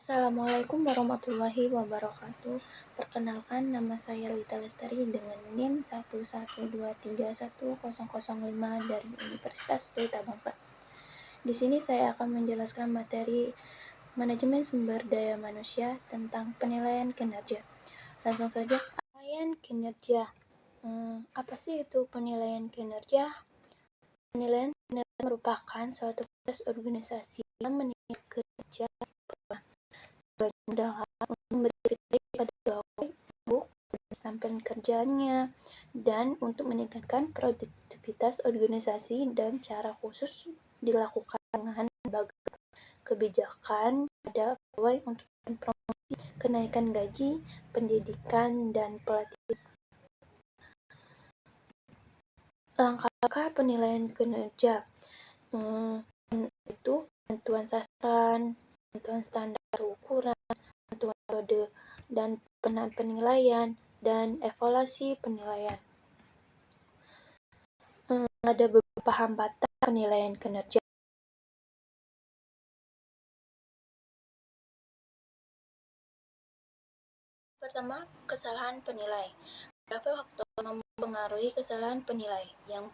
Assalamualaikum warahmatullahi wabarakatuh. Perkenalkan, nama saya Lita Lestari dengan NIM 112310005 dari Universitas Pelita Bangsa. Di sini saya akan menjelaskan materi manajemen sumber daya manusia tentang penilaian kinerja. Langsung saja, penilaian kinerja. Apa sih itu penilaian kinerja? Penilaian kinerja merupakan suatu proses organisasi yang menilai kinerja dalam memberi feedback pada pegawai untuk keterampilan kerjanya dan untuk meningkatkan produktivitas organisasi, dan cara khusus dilakukan dengan berbagai kebijakan pada pegawai untuk promosi, kenaikan gaji, pendidikan, dan pelatihan. Langkah-langkah penilaian kinerja itu penentuan sasaran, penentuan standar ukuran, penentuan metode dan penilaian, dan evaluasi penilaian. Ada beberapa hambatan penilaian kinerja. Pertama, kesalahan penilai. Beberapa faktor mempengaruhi kesalahan penilai. Yang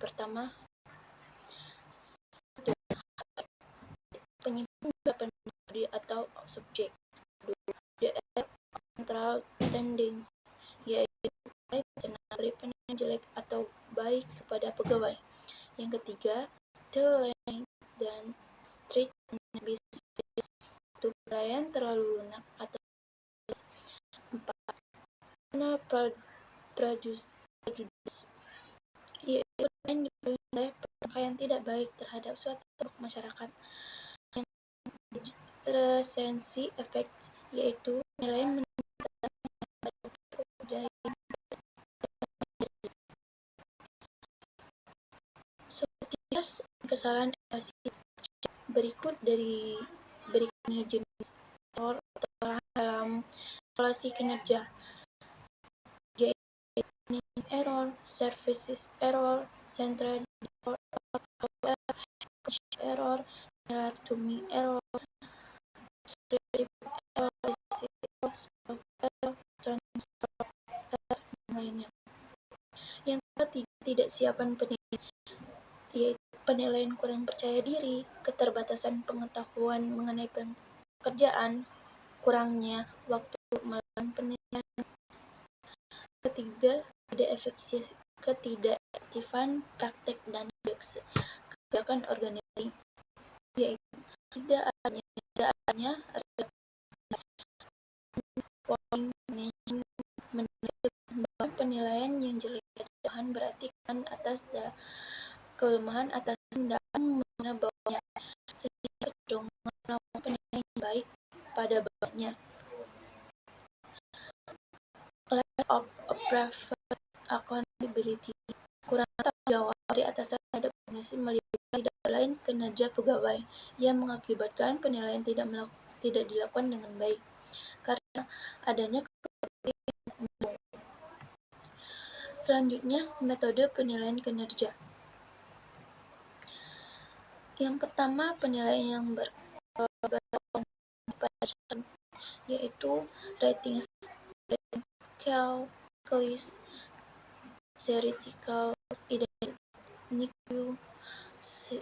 pertama, penyimpangan penilai atau subjek. Central tendency, yaitu beri penilaian jelek atau baik kepada pegawai. Yang ketiga, deadline dan strict business, itu penilaian terlalu lunak atau prejudice, yaitu penilaian yang tidak baik terhadap suatu kelompok masyarakat. Yang recency effect, yaitu penilaian kesalahan evaluasi berikut ini jenis error atau kesalahan dalam evaluasi kinerja, yaitu error, services error, central error, anatomy error, lainnya. Yang ketiga, tidak siapan penilaian, yaitu penilaian kurang percaya diri, keterbatasan pengetahuan mengenai pekerjaan, kurangnya waktu melakukan penilaian. Ketiga, ketidakefektifan praktek dan kebijakan organisasi, yaitu tidak adanya penilaian yang jelek berarti kan kelemahan atas dalam bawahnya, sehingga cenderung melakukan penilaian yang baik pada bawahnya. Lack of private accountability, kurang tanggung jawab dari atasan terhadap organisasi melibatkan tidak lain kinerja pegawai, yang mengakibatkan penilaian tidak dilakukan dengan baik karena adanya Selanjutnya, metode penilaian kinerja. Yang pertama, penilaian yang berorientasi, yaitu rating scale, quiz, theoretical, NIQ,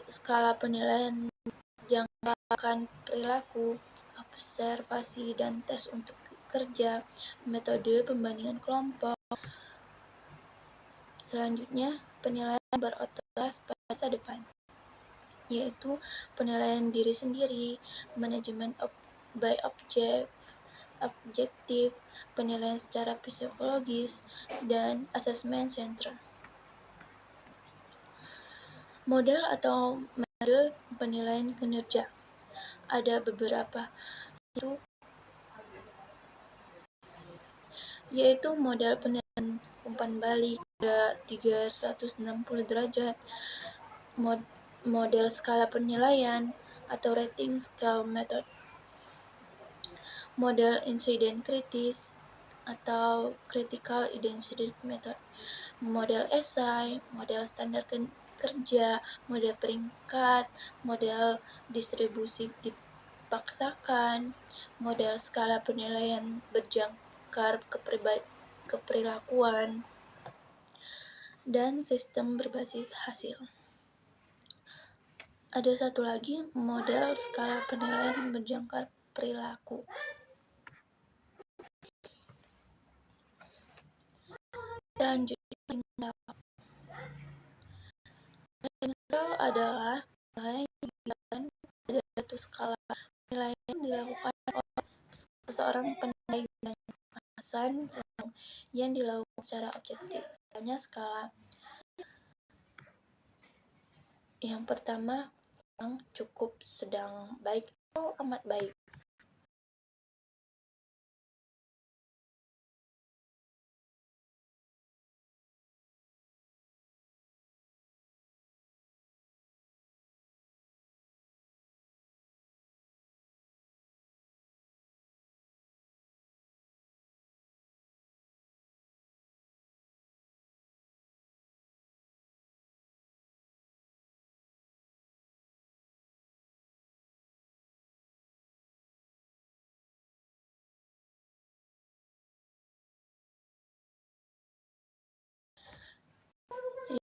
skala penilaian jangkaan perilaku, observasi dan tes untuk kerja, metode pembandingan kelompok. Selanjutnya, penilaian berorientasi pada masa depan, yaitu penilaian diri sendiri, manajemen by objektif, penilaian secara psikologis, dan asesmen center. Model atau metode penilaian kinerja ada beberapa, yaitu model penilaian umpan balik 360 derajat, model skala penilaian atau rating scale method, model insiden kritis atau critical incident method, model esai, model standar kerja, model peringkat, model distribusi dipaksakan, model skala penilaian berjangkar keperilakuan, dan sistem berbasis hasil. Ada satu lagi, model skala penilaian berjangkar perilaku. Selanjutnya, adalah penilaian yang dilakukan pada satu skala penilaian dilakukan oleh seseorang penilai dengan kemasan yang dilakukan secara objektif. Misalnya skala yang pertama, cukup, sedang, baik, atau amat baik.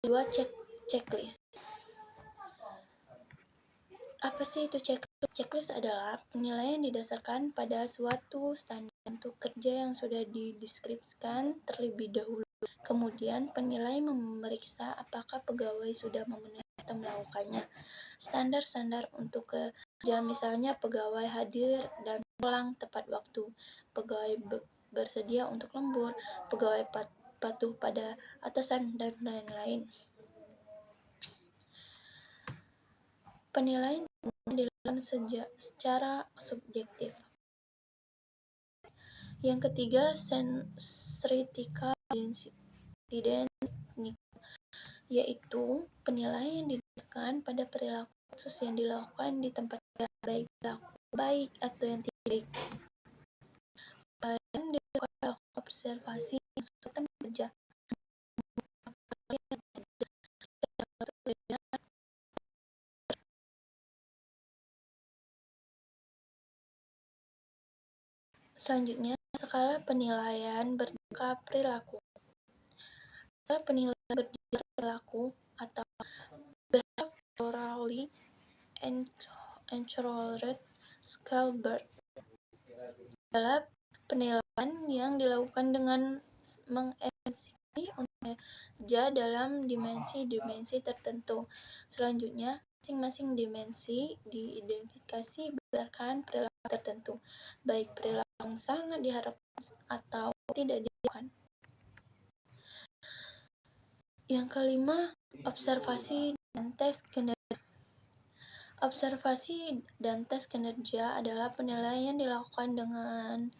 Dua, checklist. Apa sih itu checklist? Checklist adalah penilaian didasarkan pada suatu standar untuk kerja yang sudah dideskripsikan terlebih dahulu. Kemudian penilai memeriksa apakah pegawai sudah memenuhi atau melakukannya. Standar-standar untuk kerja, misalnya pegawai hadir dan pulang tepat waktu, pegawai bersedia untuk lembur, pegawai patuh pada atasan, dan lain-lain. Penilaian dilakukan secara subjektif. Yang ketiga, sensitika identik, yaitu penilaian didasarkan pada perilaku khusus yang dilakukan di tempat kerja, baik perilaku baik atau yang tidak baik. Penilaian dilakukan observasi yang suatu tempat kerja. Selanjutnya, skala penilaian berjangka perilaku. Skala penilaian berjangka perilaku atau behaviorally encouraged scale BERT adalah penilaian yang dilakukan dengan mengekspresi untuk kerja dalam dimensi-dimensi tertentu. Selanjutnya, masing-masing dimensi diidentifikasi berdasarkan perilaku tertentu, baik perilaku yang sangat diharapkan atau tidak diharapkan. Yang kelima, observasi dan tes kinerja. Observasi dan tes kinerja adalah penilaian dilakukan dengan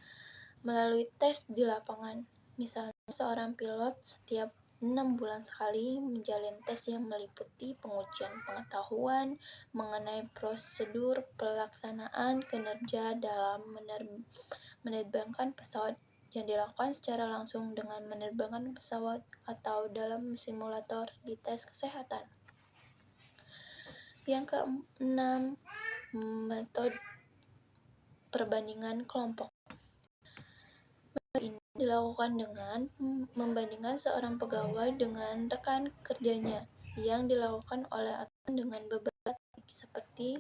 melalui tes di lapangan. Misalnya, seorang pilot setiap 6 bulan sekali menjalani tes yang meliputi pengujian pengetahuan mengenai prosedur pelaksanaan kinerja dalam menerbangkan pesawat, yang dilakukan secara langsung dengan menerbangkan pesawat atau dalam simulator di tes kesehatan. Yang keenam, metode perbandingan kelompok. Ini dilakukan dengan membandingkan seorang pegawai dengan rekan kerjanya, yang dilakukan oleh atasan dengan beberapa teknik seperti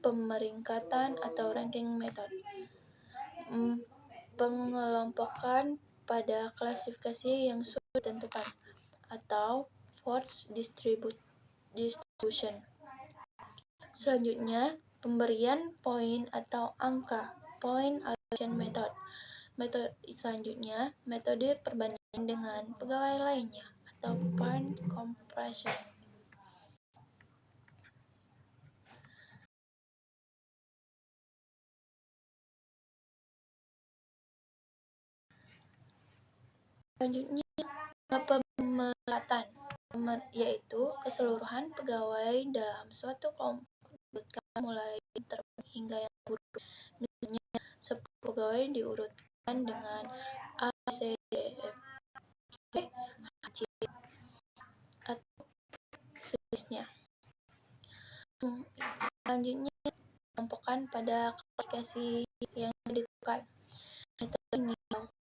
pemeringkatan atau ranking method, pengelompokan pada klasifikasi yang sudah ditentukan, atau force distribution. Selanjutnya, pemberian poin atau angka, point allocation method. Metode selanjutnya, metode perbandingan dengan pegawai lainnya atau point comparison. Selanjutnya, pemelatan, yaitu keseluruhan pegawai dalam suatu kelompok mulai yang terbaik hingga yang buruk. Misalnya, 10 pegawai diurutkan dengan A, C, D, F, G, H, I, atau sejenisnya. Selanjutnya, dikelompokkan pada klasifikasi yang ditentukan. Metode ini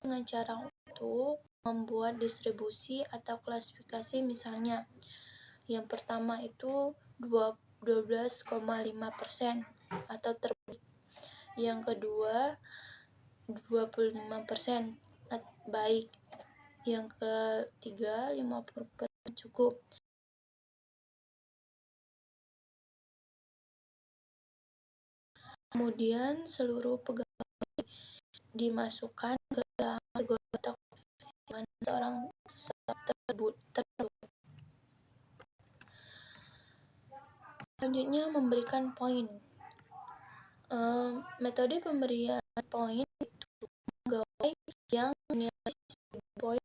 dengan cara untuk membuat distribusi atau klasifikasi, misalnya yang pertama itu 12,5% atau terbaik. Yang kedua 25% baik. Yang ketiga 50% cukup. Kemudian seluruh pegawai dimasukkan ke dalam kategori atau mana seorang tersebut. Selanjutnya memberikan poin. Metode pemberian poin itu pegawai yang nilai poin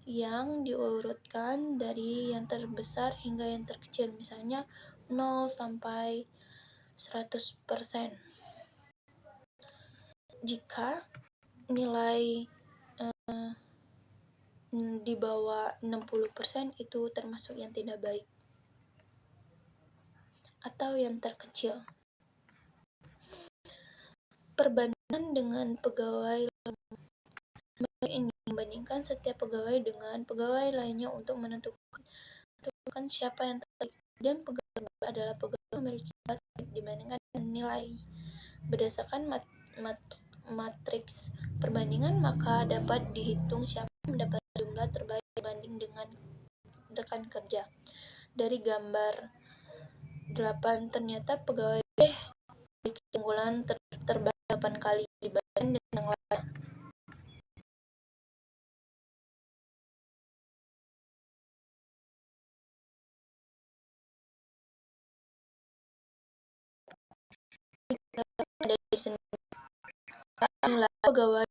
yang diurutkan dari yang terbesar hingga yang terkecil, misalnya 0 sampai 100%. Jika nilai di bawah 60% itu termasuk yang tidak baik atau yang terkecil. Perbandingan dengan pegawai ini membandingkan setiap pegawai dengan pegawai lainnya untuk menentukan siapa yang terbaik, dan pegawai adalah pegawai memiliki dibandingkan nilai. Berdasarkan matriks perbandingan, maka dapat dihitung siapa yang mendapat jumlah terbaik dibanding dengan rekan kerja. Dari gambar 8, ternyata pegawai B memiliki keunggulan terbaik 8 kali dibanding dengan yang lain. Ada di sini nilai pegawai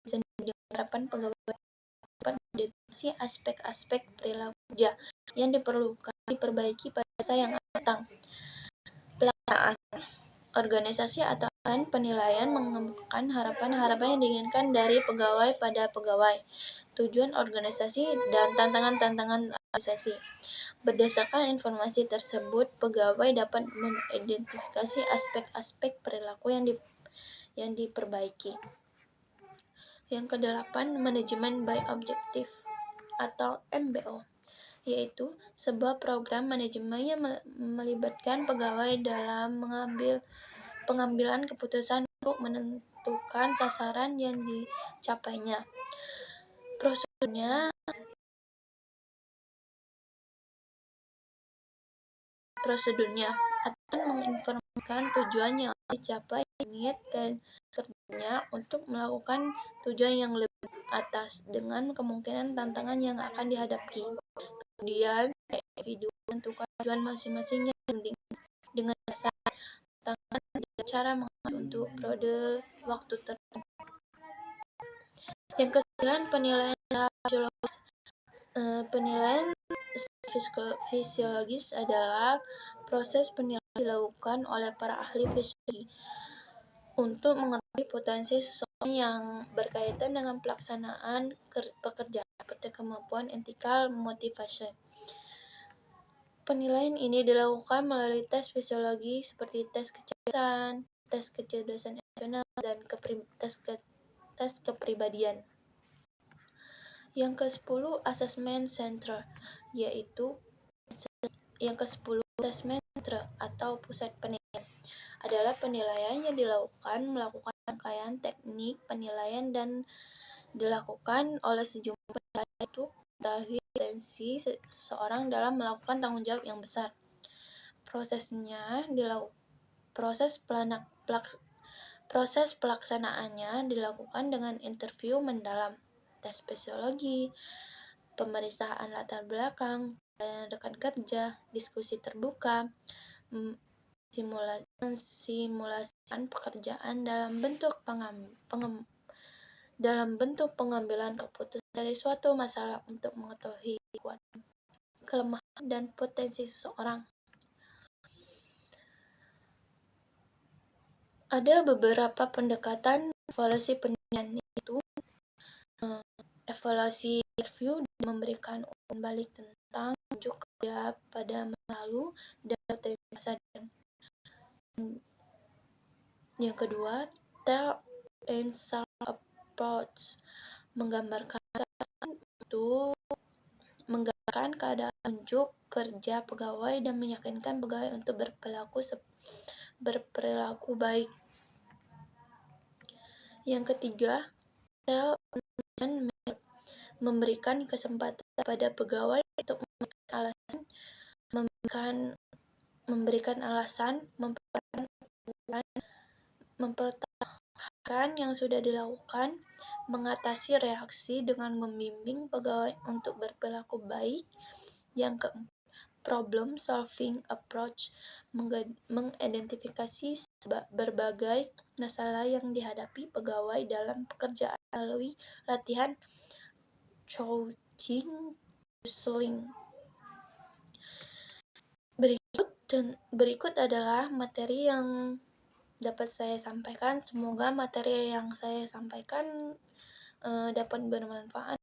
dengan harapan pegawai dapat mendeteksi aspek-aspek perilaku kerja yang diperbaiki pada masa yang akan datang. Pelaksanaan organisasi atau penilaian mengemukakan harapan-harapan yang diinginkan dari pegawai pada pegawai, tujuan organisasi, dan tantangan-tantangan organisasi. Berdasarkan informasi tersebut, pegawai dapat mengidentifikasi aspek-aspek perilaku yang diperbaiki. Yang kedelapan, manajemen by objective atau MBO, yaitu sebuah program manajemen yang melibatkan pegawai dalam pengambilan keputusan untuk menentukan sasaran yang dicapainya. Prosedurnya akan menginformasikan tujuan yang dicapai, niat kerjanya untuk melakukan tujuan yang lebih atas dengan kemungkinan tantangan yang akan dihadapi. Kemudian individu menentukan tujuan masing-masingnya dengan dasar tantangan dan cara mengatur untuk periode waktu tertentu. Yang ke-9, penilaian fisiologis. Penilaian fisiologis adalah proses penilaian dilakukan oleh para ahli fisiologi untuk mengetahui potensi seseorang yang berkaitan dengan pelaksanaan pekerjaan seperti kemampuan etika, motivasi. Penilaian ini dilakukan melalui tes fisiologi seperti tes kecerdasan emosional, dan tes kepribadian. Yang ke-10, assessment center, yaitu yang ke-10 assessment center atau pusat penilaian adalah penilaian yang melakukan rangkaian teknik penilaian dan dilakukan oleh sejumlah penilaian untuk mengetahui potensi seseorang dalam melakukan tanggung jawab yang besar. Proses pelaksanaannya dilakukan dengan interview mendalam, tes psikologi, pemeriksaan latar belakang rekan kerja, diskusi terbuka, simulasian pekerjaan dalam bentuk pengambilan keputusan dari suatu masalah untuk mengetahui kekuatan, kelemahan, dan potensi seseorang. Ada beberapa pendekatan evaluasi penilaian, yaitu evaluasi interview dan memberikan umpan balik tentang unjuk kerja pada masa lalu dan potensi masa depan. Yang kedua, tell and self approach, menggambarkan keadaan unjuk kerja pegawai dan meyakinkan pegawai untuk berperilaku baik. Yang ketiga, tell and memberikan kesempatan pada pegawai untuk memberikan alasan, mempertahankan yang sudah dilakukan, mengatasi reaksi dengan membimbing pegawai untuk berperilaku baik. Yang keempat, problem solving approach, mengidentifikasi berbagai masalah yang dihadapi pegawai dalam pekerjaan melalui latihan coaching counseling. Berikut adalah materi yang dapat saya sampaikan. Semoga materi yang saya sampaikan dapat bermanfaat